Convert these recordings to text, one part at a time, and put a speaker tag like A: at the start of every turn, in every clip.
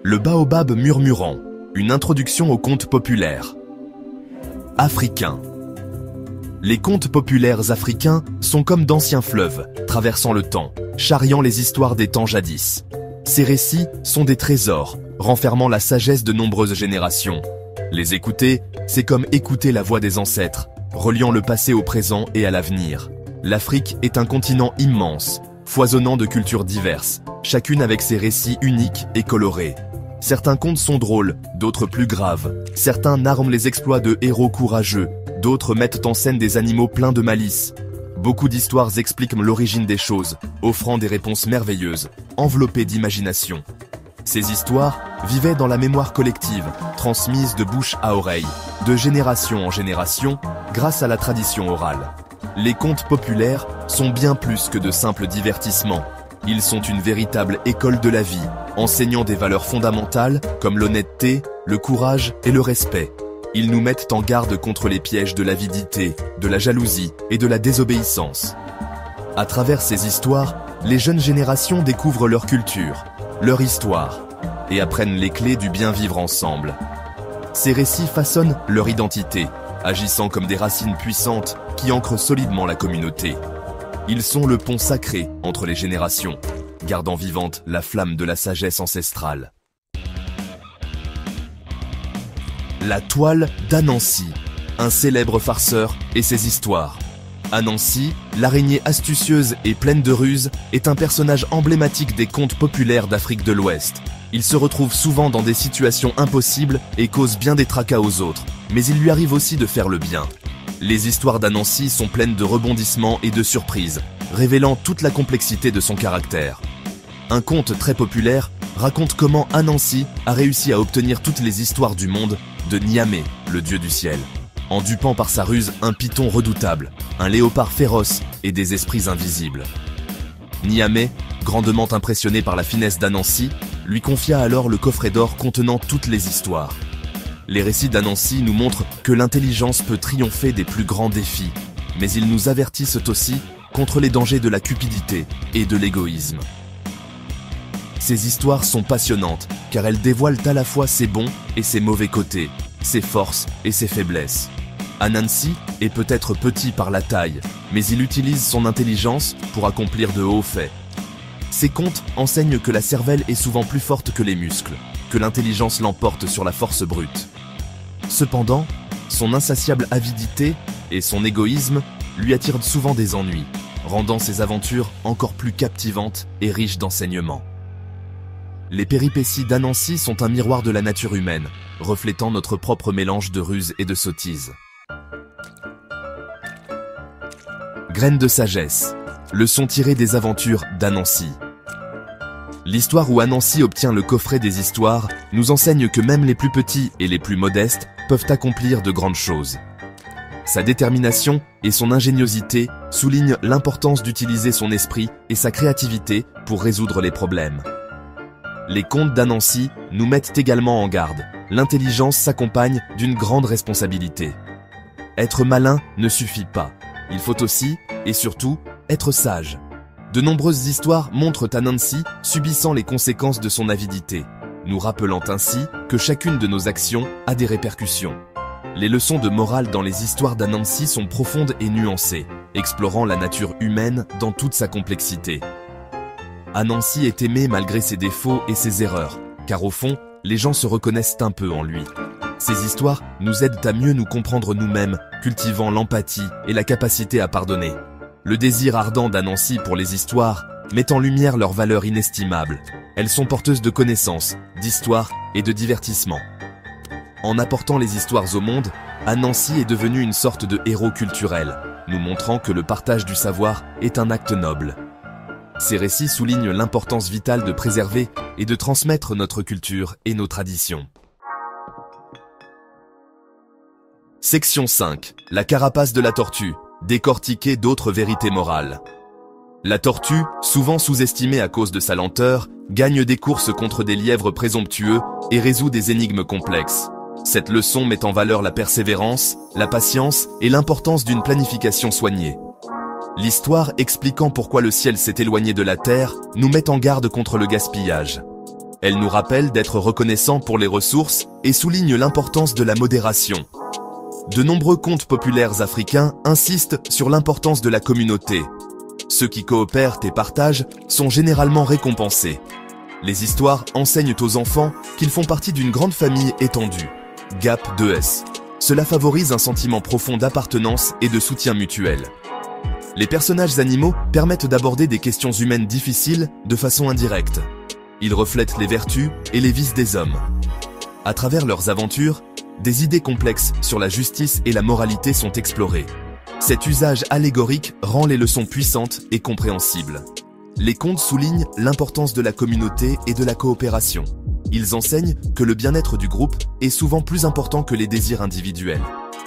A: Le baobab murmurant, une introduction aux contes populaires. Africains. Les contes populaires africains sont comme d'anciens fleuves, traversant le temps, charriant les histoires des temps jadis. Ces récits sont des trésors, renfermant la sagesse de nombreuses générations. Les écouter, c'est comme écouter la voix des ancêtres, reliant le passé au présent et à l'avenir. L'Afrique est un continent immense, foisonnant de cultures diverses, chacune avec ses récits uniques et colorés. Certains contes sont drôles, d'autres plus graves. Certains narrent les exploits de héros courageux, d'autres mettent en scène des animaux pleins de malice. Beaucoup d'histoires expliquent l'origine des choses, offrant des réponses merveilleuses, enveloppées d'imagination. Ces histoires vivaient dans la mémoire collective, transmises de bouche à oreille, de génération en génération, grâce à la tradition orale. Les contes populaires sont bien plus que de simples divertissements. Ils sont une véritable école de la vie, enseignant des valeurs fondamentales comme l'honnêteté, le courage et le respect. Ils nous mettent en garde contre les pièges de l'avidité, de la jalousie et de la désobéissance. À travers ces histoires, les jeunes générations découvrent leur culture, leur histoire, et apprennent les clés du bien vivre ensemble. Ces récits façonnent leur identité, agissant comme des racines puissantes qui ancrent solidement la communauté. Ils sont le pont sacré entre les générations, gardant vivante la flamme de la sagesse ancestrale. La toile d'Anansi, un célèbre farceur et ses histoires. Anansi, l'araignée astucieuse et pleine de ruses, est un personnage emblématique des contes populaires d'Afrique de l'Ouest. Il se retrouve souvent dans des situations impossibles et cause bien des tracas aux autres, mais il lui arrive aussi de faire le bien. Les histoires d'Anansi sont pleines de rebondissements et de surprises, révélant toute la complexité de son caractère. Un conte très populaire raconte comment Anansi a réussi à obtenir toutes les histoires du monde de Niamey, le dieu du ciel, en dupant par sa ruse un python redoutable, un léopard féroce et des esprits invisibles. Niamey, grandement impressionné par la finesse d'Anansi, lui confia alors le coffret d'or contenant toutes les histoires. Les récits d'Anansi nous montrent que l'intelligence peut triompher des plus grands défis, mais ils nous avertissent aussi contre les dangers de la cupidité et de l'égoïsme. Ces histoires sont passionnantes, car elles dévoilent à la fois ses bons et ses mauvais côtés, ses forces et ses faiblesses. Anansi est peut-être petit par la taille, mais il utilise son intelligence pour accomplir de hauts faits. Ces contes enseignent que la cervelle est souvent plus forte que les muscles, que l'intelligence l'emporte sur la force brute. Cependant, son insatiable avidité et son égoïsme lui attirent souvent des ennuis, rendant ses aventures encore plus captivantes et riches d'enseignements. Les péripéties d'Anansi sont un miroir de la nature humaine, reflétant notre propre mélange de ruse et de sottise. Graines de sagesse, leçon tirée des aventures d'Anansi. L'histoire où Anansi obtient le coffret des histoires nous enseigne que même les plus petits et les plus modestes peuvent accomplir de grandes choses. Sa détermination et son ingéniosité soulignent l'importance d'utiliser son esprit et sa créativité pour résoudre les problèmes. Les contes d'Anansi nous mettent également en garde. L'intelligence s'accompagne d'une grande responsabilité. Être malin ne suffit pas. Il faut aussi, et surtout, être sage. De nombreuses histoires montrent Anansi subissant les conséquences de son avidité, nous rappelant ainsi que chacune de nos actions a des répercussions. Les leçons de morale dans les histoires d'Anansi sont profondes et nuancées, explorant la nature humaine dans toute sa complexité. Anansi est aimé malgré ses défauts et ses erreurs, car au fond, les gens se reconnaissent un peu en lui. Ces histoires nous aident à mieux nous comprendre nous-mêmes, cultivant l'empathie et la capacité à pardonner. Le désir ardent d'Anansi pour les histoires met en lumière leur valeur inestimable. Elles sont porteuses de connaissances, d'histoire et de divertissement. En apportant les histoires au monde, Anansi est devenu une sorte de héros culturel, nous montrant que le partage du savoir est un acte noble. Ces récits soulignent l'importance vitale de préserver et de transmettre notre culture et nos traditions. Section 5. La carapace de la tortue. Décortiquer d'autres vérités morales. La tortue, souvent sous-estimée à cause de sa lenteur, gagne des courses contre des lièvres présomptueux et résout des énigmes complexes. Cette leçon met en valeur la persévérance, la patience et l'importance d'une planification soignée. L'histoire expliquant pourquoi le ciel s'est éloigné de la terre nous met en garde contre le gaspillage. Elle nous rappelle d'être reconnaissant pour les ressources et souligne l'importance de la modération. De nombreux contes populaires africains insistent sur l'importance de la communauté. Ceux qui coopèrent et partagent sont généralement récompensés. Les histoires enseignent aux enfants qu'ils font partie d'une grande famille étendue. Gap 2S. Cela favorise un sentiment profond d'appartenance et de soutien mutuel. Les personnages animaux permettent d'aborder des questions humaines difficiles de façon indirecte. Ils reflètent les vertus et les vices des hommes. À travers leurs aventures, des idées complexes sur la justice et la moralité sont explorées. Cet usage allégorique rend les leçons puissantes et compréhensibles. Les contes soulignent l'importance de la communauté et de la coopération. Ils enseignent que le bien-être du groupe est souvent plus important que les désirs individuels.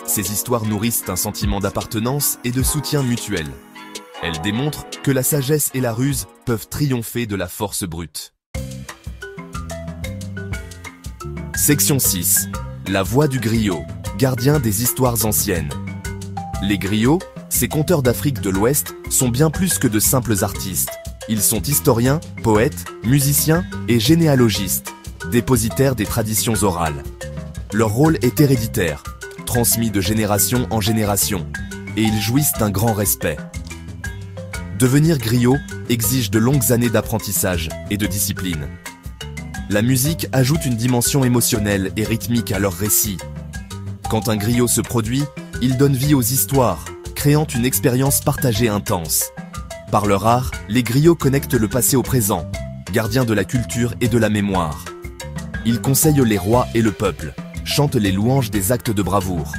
A: Ces histoires nourrissent un sentiment d'appartenance et de soutien mutuel. Elles démontrent que la sagesse et la ruse peuvent triompher de la force brute. Section 6. La voix du griot, gardien des histoires anciennes. Les griots, ces conteurs d'Afrique de l'Ouest, sont bien plus que de simples artistes. Ils sont historiens, poètes, musiciens et généalogistes, dépositaires des traditions orales. Leur rôle est héréditaire, transmis de génération en génération, et ils jouissent d'un grand respect. Devenir griot exige de longues années d'apprentissage et de discipline. La musique ajoute une dimension émotionnelle et rythmique à leurs récits. Quand un griot se produit, il donne vie aux histoires, créant une expérience partagée intense. Par leur art, les griots connectent le passé au présent, gardiens de la culture et de la mémoire. Ils conseillent les rois et le peuple, chantent les louanges des actes de bravoure.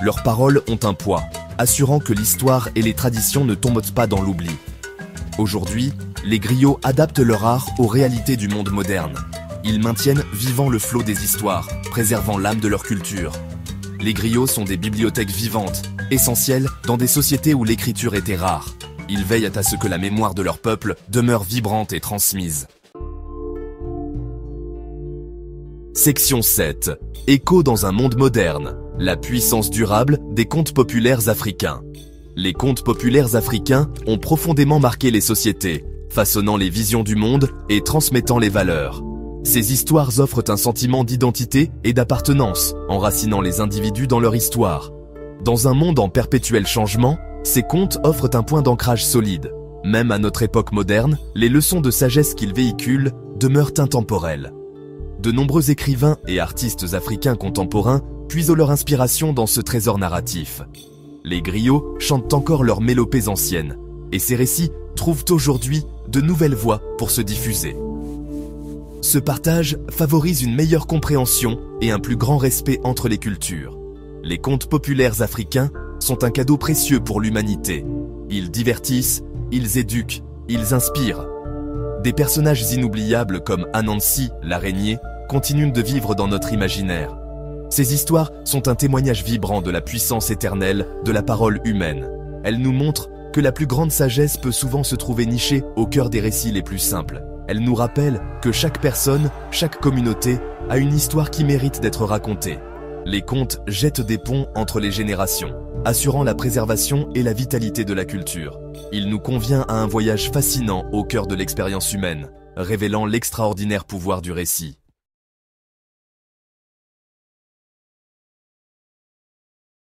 A: Leurs paroles ont un poids, assurant que l'histoire et les traditions ne tombent pas dans l'oubli. Aujourd'hui, les griots adaptent leur art aux réalités du monde moderne. Ils maintiennent vivant le flot des histoires, préservant l'âme de leur culture. Les griots sont des bibliothèques vivantes, essentielles dans des sociétés où l'écriture était rare. Ils veillent à ce que la mémoire de leur peuple demeure vibrante et transmise. Section 7. Écho dans un monde moderne. La puissance durable des contes populaires africains. Les contes populaires africains ont profondément marqué les sociétés, façonnant les visions du monde et transmettant les valeurs. Ces histoires offrent un sentiment d'identité et d'appartenance, enracinant les individus dans leur histoire. Dans un monde en perpétuel changement, ces contes offrent un point d'ancrage solide. Même à notre époque moderne, les leçons de sagesse qu'ils véhiculent demeurent intemporelles. De nombreux écrivains et artistes africains contemporains puisent leur inspiration dans ce trésor narratif. Les griots chantent encore leurs mélopées anciennes, et ces récits trouvent aujourd'hui de nouvelles voies pour se diffuser. Ce partage favorise une meilleure compréhension et un plus grand respect entre les cultures. Les contes populaires africains sont un cadeau précieux pour l'humanité. Ils divertissent, ils éduquent, ils inspirent. Des personnages inoubliables comme Anansi, l'araignée, continuent de vivre dans notre imaginaire. Ces histoires sont un témoignage vibrant de la puissance éternelle de la parole humaine. Elles nous montrent que la plus grande sagesse peut souvent se trouver nichée au cœur des récits les plus simples. Elles nous rappellent que chaque personne, chaque communauté a une histoire qui mérite d'être racontée. Les contes jettent des ponts entre les générations, assurant la préservation et la vitalité de la culture. Il nous convient à un voyage fascinant au cœur de l'expérience humaine, révélant l'extraordinaire pouvoir du récit.